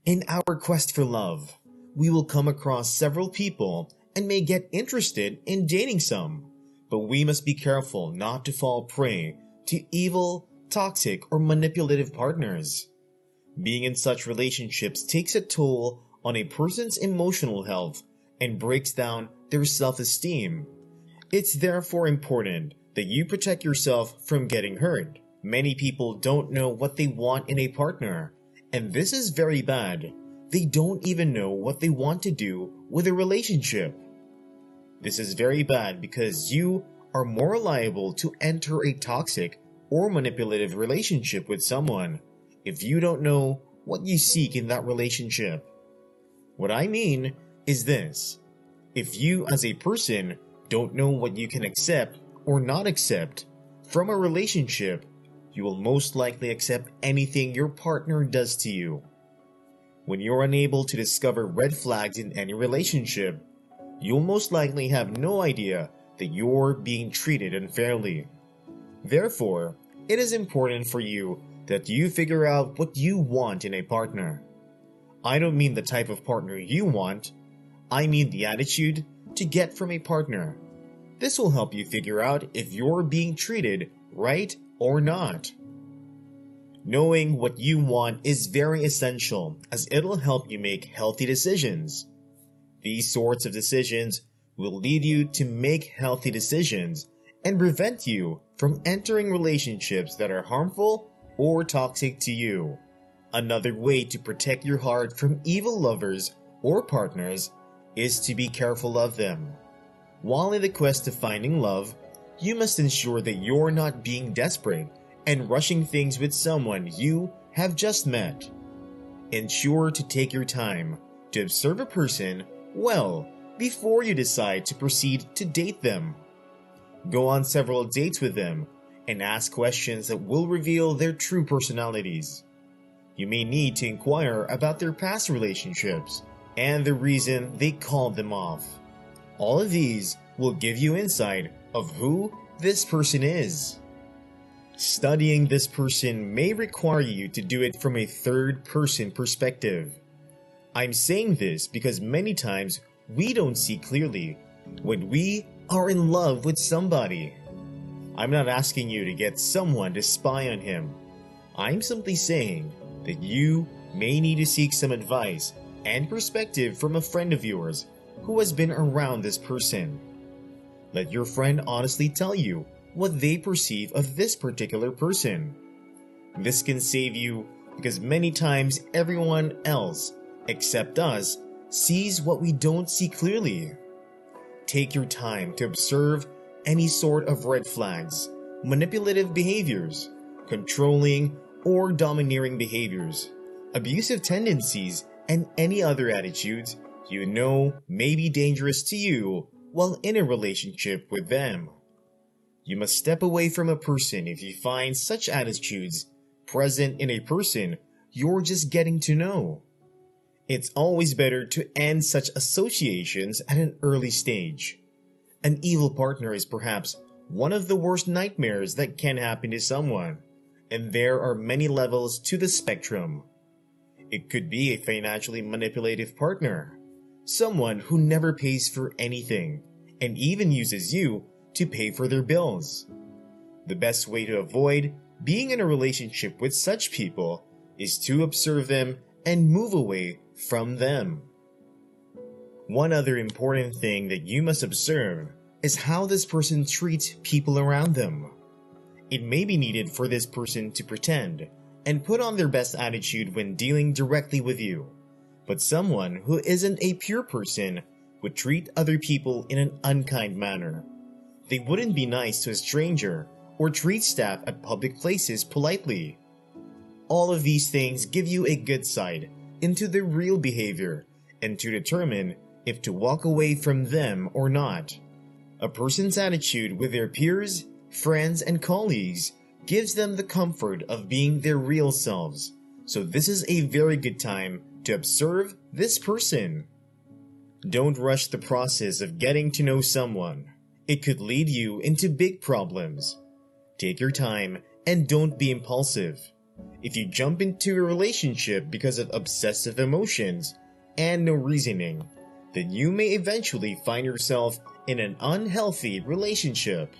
In our quest for love, we will come across several people and may get interested in dating some, but we must be careful not to fall prey to evil, toxic, or manipulative partners. Being in such relationships takes a toll on a person's emotional health and breaks down their self-esteem. It's therefore important that you protect yourself from getting hurt. Many people don't know what they want in a partner, and this is very bad. They don't even know what they want to do with a relationship. This is very bad because you are more liable to enter a toxic or manipulative relationship with someone if you don't know what you seek in that relationship. What I mean is this: if you as a person don't know what you can accept or not accept from a relationship, you will most likely accept anything your partner does to you. When you're unable to discover red flags in any relationship, you'll most likely have no idea that you're being treated unfairly. Therefore, it is important for you that you figure out what you want in a partner. I don't mean the type of partner you want, I mean the attitude to get from a partner. This will help you figure out if you're being treated right or not. Knowing what you want is very essential as it'll help you make healthy decisions. These sorts of decisions will lead you to make healthy decisions and prevent you from entering relationships that are harmful or toxic to you. Another way to protect your heart from evil lovers or partners is to be careful of them. While in the quest of finding love, you must ensure that you're not being desperate and rushing things with someone you have just met. Ensure to take your time to observe a person well before you decide to proceed to date them. Go on several dates with them and ask questions that will reveal their true personalities. You may need to inquire about their past relationships and the reason they called them off. All of these will give you insight of who this person is. Studying this person may require you to do it from a third-person perspective. I'm saying this because many times we don't see clearly when we are in love with somebody. I'm not asking you to get someone to spy on him. I'm simply saying that you may need to seek some advice and perspective from a friend of yours who has been around this person. Let your friend honestly tell you what they perceive of this particular person. This can save you because many times everyone else, except us, sees what we don't see clearly. Take your time to observe any sort of red flags, manipulative behaviors, controlling or domineering behaviors, abusive tendencies, and any other attitudes you know may be dangerous to you while in a relationship with them. You must step away from a person if you find such attitudes present in a person you're just getting to know. It's always better to end such associations at an early stage. An evil partner is perhaps one of the worst nightmares that can happen to someone, and there are many levels to the spectrum. It could be a financially manipulative partner, someone who never pays for anything, and even uses you to pay for their bills. The best way to avoid being in a relationship with such people is to observe them and move away from them. One other important thing that you must observe is how this person treats people around them. It may be needed for this person to pretend and put on their best attitude when dealing directly with you, but someone who isn't a pure person would treat other people in an unkind manner. They wouldn't be nice to a stranger or treat staff at public places politely. All of these things give you a good sight into their real behavior and to determine if to walk away from them or not. A person's attitude with their peers, friends, and colleagues gives them the comfort of being their real selves, so this is a very good time to observe this person. Don't rush the process of getting to know someone. It could lead you into big problems. Take your time and don't be impulsive. If you jump into a relationship because of obsessive emotions and no reasoning, then you may eventually find yourself in an unhealthy relationship.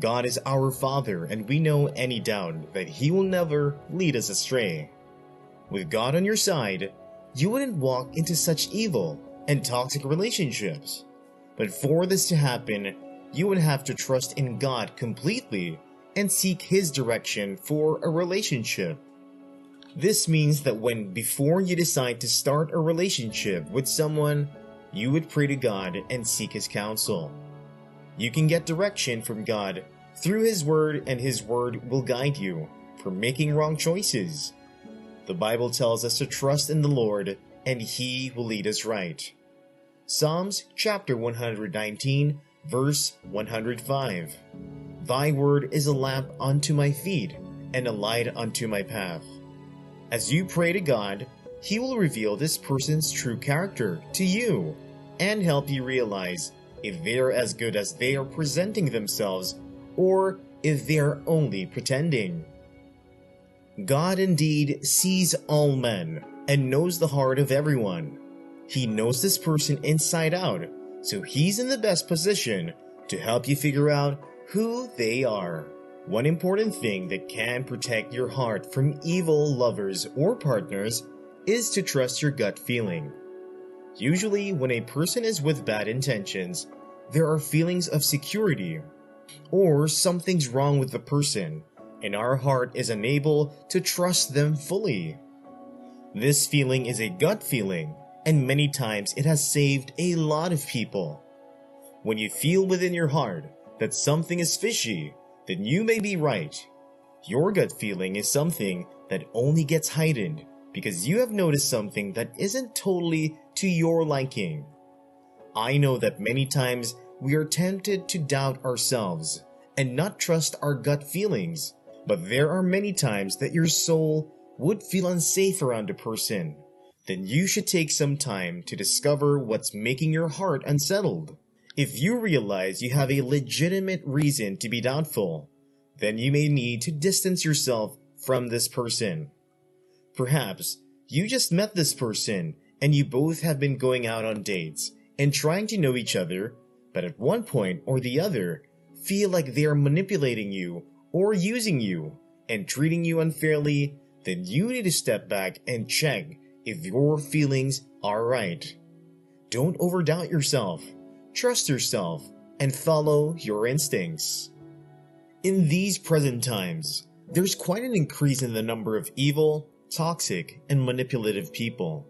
God is our Father, and we know any doubt that He will never lead us astray. With God on your side, you wouldn't walk into such evil and toxic relationships. But for this to happen, you would have to trust in God completely and seek His direction for a relationship. This means that before you decide to start a relationship with someone, you would pray to God and seek His counsel. You can get direction from God through His Word, and His Word will guide you from making wrong choices. The Bible tells us to trust in the Lord, and He will lead us right. Psalms chapter 119, verse 105. Thy word is a lamp unto my feet, and a light unto my path. As you pray to God, He will reveal this person's true character to you, and help you realize if they are as good as they are presenting themselves, or if they are only pretending. God indeed sees all men, and knows the heart of everyone. He knows this person inside out, so He's in the best position to help you figure out who they are. One important thing that can protect your heart from evil lovers or partners is to trust your gut feeling. Usually, when a person is with bad intentions, there are feelings of security, or something's wrong with the person, and our heart is unable to trust them fully. This feeling is a gut feeling, and many times it has saved a lot of people. When you feel within your heart that something is fishy, then you may be right. Your gut feeling is something that only gets heightened because you have noticed something that isn't totally to your liking. I know that many times we are tempted to doubt ourselves and not trust our gut feelings, but there are many times that your soul would feel unsafe around a person. Then you should take some time to discover what's making your heart unsettled. If you realize you have a legitimate reason to be doubtful, then you may need to distance yourself from this person. Perhaps you just met this person and you both have been going out on dates and trying to know each other, but at one point or the other feel like they are manipulating you or using you and treating you unfairly. Then you need to step back and check if your feelings are right. Don't overdoubt yourself. Trust yourself and follow your instincts. In these present times, there's quite an increase in the number of evil, toxic, and manipulative people.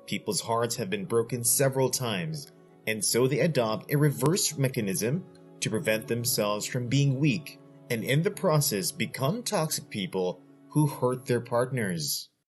People's hearts have been broken several times, and so they adopt a reverse mechanism to prevent themselves from being weak, and in the process become toxic people who hurt their partners.